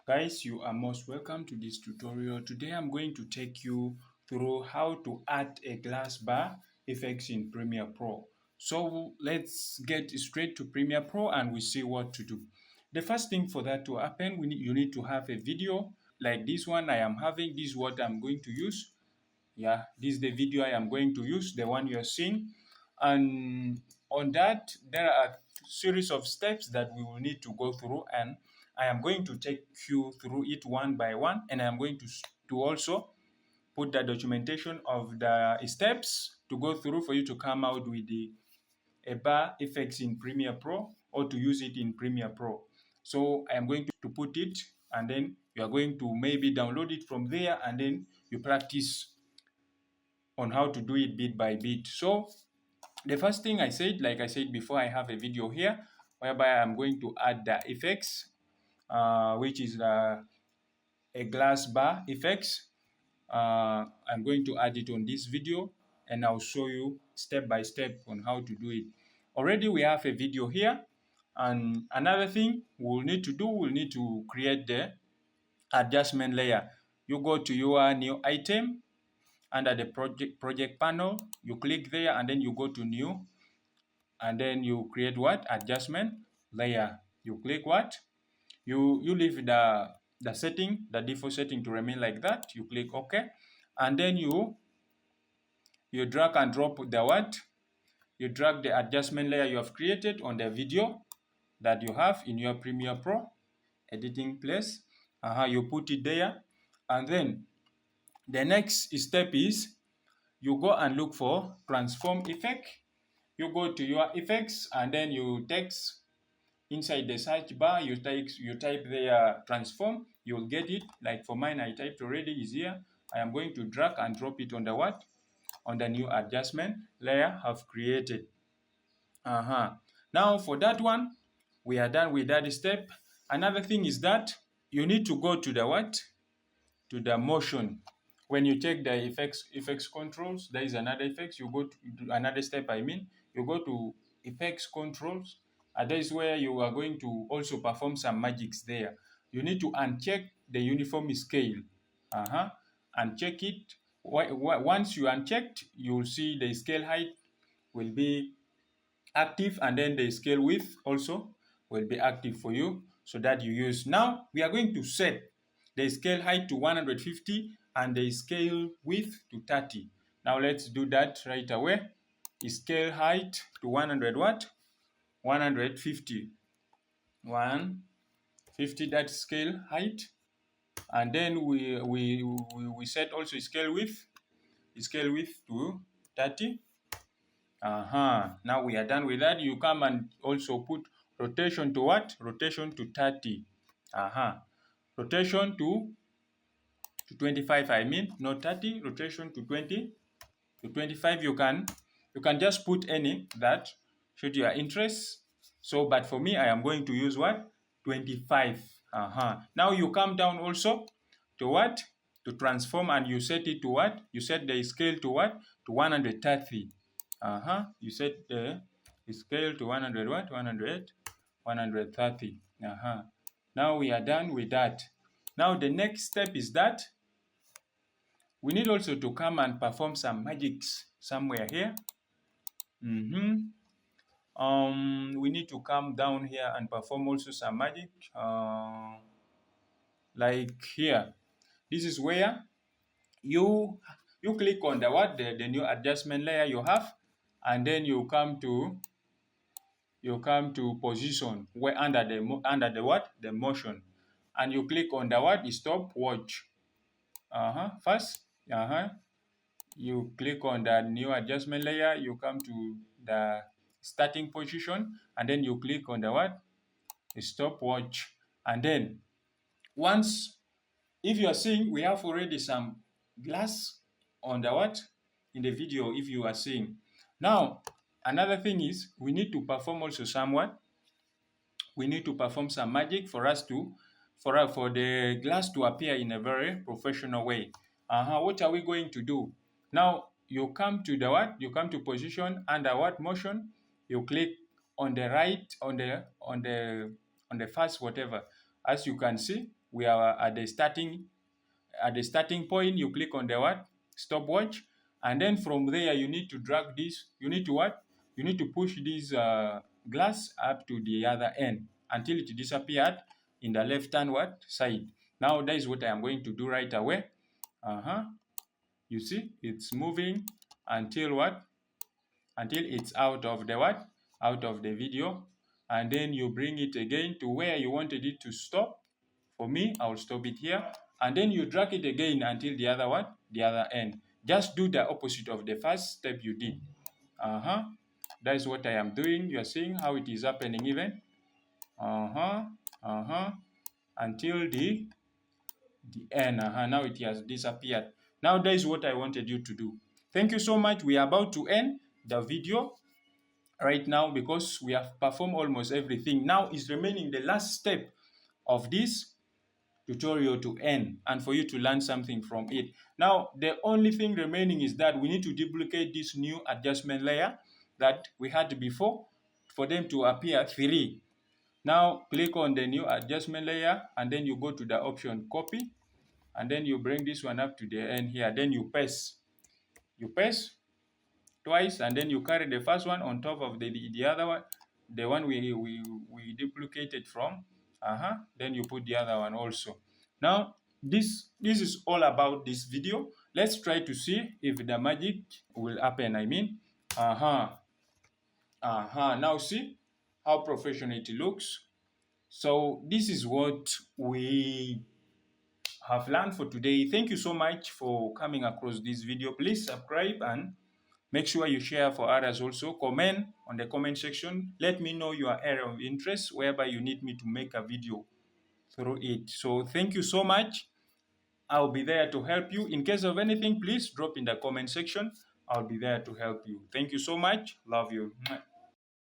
Guys, you are most welcome to this tutorial. Today I'm going to take you through how to add a glass bar effects in Premiere Pro. So let's get straight to Premiere Pro and we see what to do. The first thing for that to happen, you need to have a video like this one I am having. This is what I'm going to use. Yeah, this is the video I am going to use, the one you're seeing. And on that, there are series of steps that we will need to go through, and I am going to take you through it one by one, and I am going to also put the documentation of the steps to go through for you to come out with a bar effects in Premiere Pro or to use it in Premiere Pro. So I am going to put it, and then you are going to maybe download it from there, and then you practice on how to do it bit by bit. So the first thing I said, like I said before, I have a video here whereby I'm going to add the effects, which is a glass bar effects. I'm going to add it on this video and I'll show you step by step on how to do it. Already we have a video here, and another thing we'll need to do, we'll need to create the adjustment layer. You go to your new item under the project panel, you click there and then you go to new, and then you create what? Adjustment layer. You click what? You leave the setting, the default setting to remain like that. You click OK, and then you drag and drop the what? You drag the adjustment layer you have created on the video that you have in your Premiere Pro editing place. You put it there, and then the next step is you go and look for transform effect. You go to your effects and then you text inside the search bar, you type there transform, you'll get it. Like for mine, I typed already, is here. I am going to drag and drop it on the what? On the new adjustment layer I've created. Now for that one, we are done with that step. Another thing is that you need to go to the what? To the motion. When you take the effects controls, there is another effects. You go to another step. You go to effects controls, and that is where you are going to also perform some magics there. You need to uncheck the uniform scale. Uncheck it. Once you unchecked, you will see the scale height will be active, and then the scale width also will be active for you so that you use. Now we are going to set the scale height to 150 and the scale width to 30. Now let's do that right away. Scale height to 100 what? 150. 150, that scale height. And then we set also scale width to 30. Now we are done with that. You come and also put rotation to what? Rotation to 30. Rotation to 25, not 30. Rotation to 20 to 25. You can just put any that should your interest. So, but for me, I am going to use what? 25. Now you come down also to what? To transform, and you set it to what? You set the scale to what? To 130. You set the scale to 100 what? 130. Now we are done with that. Now the next step is that we need also to come and perform some magics somewhere here. We need to come down here and perform also some magic. Like here. This is where you click on the what? The new adjustment layer you have, and then you come to position where under the what? The motion, and you click on the what? The stopwatch. First, you click on the new adjustment layer, you come to the starting position, and then you click on the what? The stopwatch. And then once, if you are seeing, we have already some glass on the what? In the video, if you are seeing. Now, another thing is we need to perform also somewhat. We need to perform some magic for us to, for the glass to appear in a very professional way. What are we going to do? Now, you come to the what? You come to position under what? Motion. You click on the right, on the first whatever. As you can see, we are at the starting point. You click on the what? Stopwatch. And then from there, you need to drag this. You need to what? You need to push this glass up to the other end until it disappeared in the left-hand what? Side. Now, that is what I am going to do right away. You see, it's moving until what? Until it's out of the what? Out of the video. And then you bring it again to where you wanted it to stop. For me, I will stop it here. And then you drag it again until the other what? The other end. Just do the opposite of the first step you did. That is what I am doing. You are seeing how it is happening even. Until the end. Now it has disappeared. Now that is what I wanted you to do. Thank you so much. We are about to end the video right now because we have performed almost everything. Now is remaining the last step of this tutorial to end and for you to learn something from it. Now, the only thing remaining is that we need to duplicate this new adjustment layer that we had before for them to appear 3. Now, click on the new adjustment layer and then you go to the option copy and then you bring this one up to the end here. Then you paste. You paste twice and then you carry the first one on top of the other one, the one we duplicated from. Then you put the other one also. Now this is all about this video. Let's try to see if the magic will happen. I mean, now see how professional it looks. So this is what we have learned for today. Thank you so much for coming across this video. Please subscribe and make sure you share for others also. Comment on the comment section. Let me know your area of interest whereby you need me to make a video through it. So thank you so much. I'll be there to help you. In case of anything, please drop in the comment section. I'll be there to help you. Thank you so much. Love you.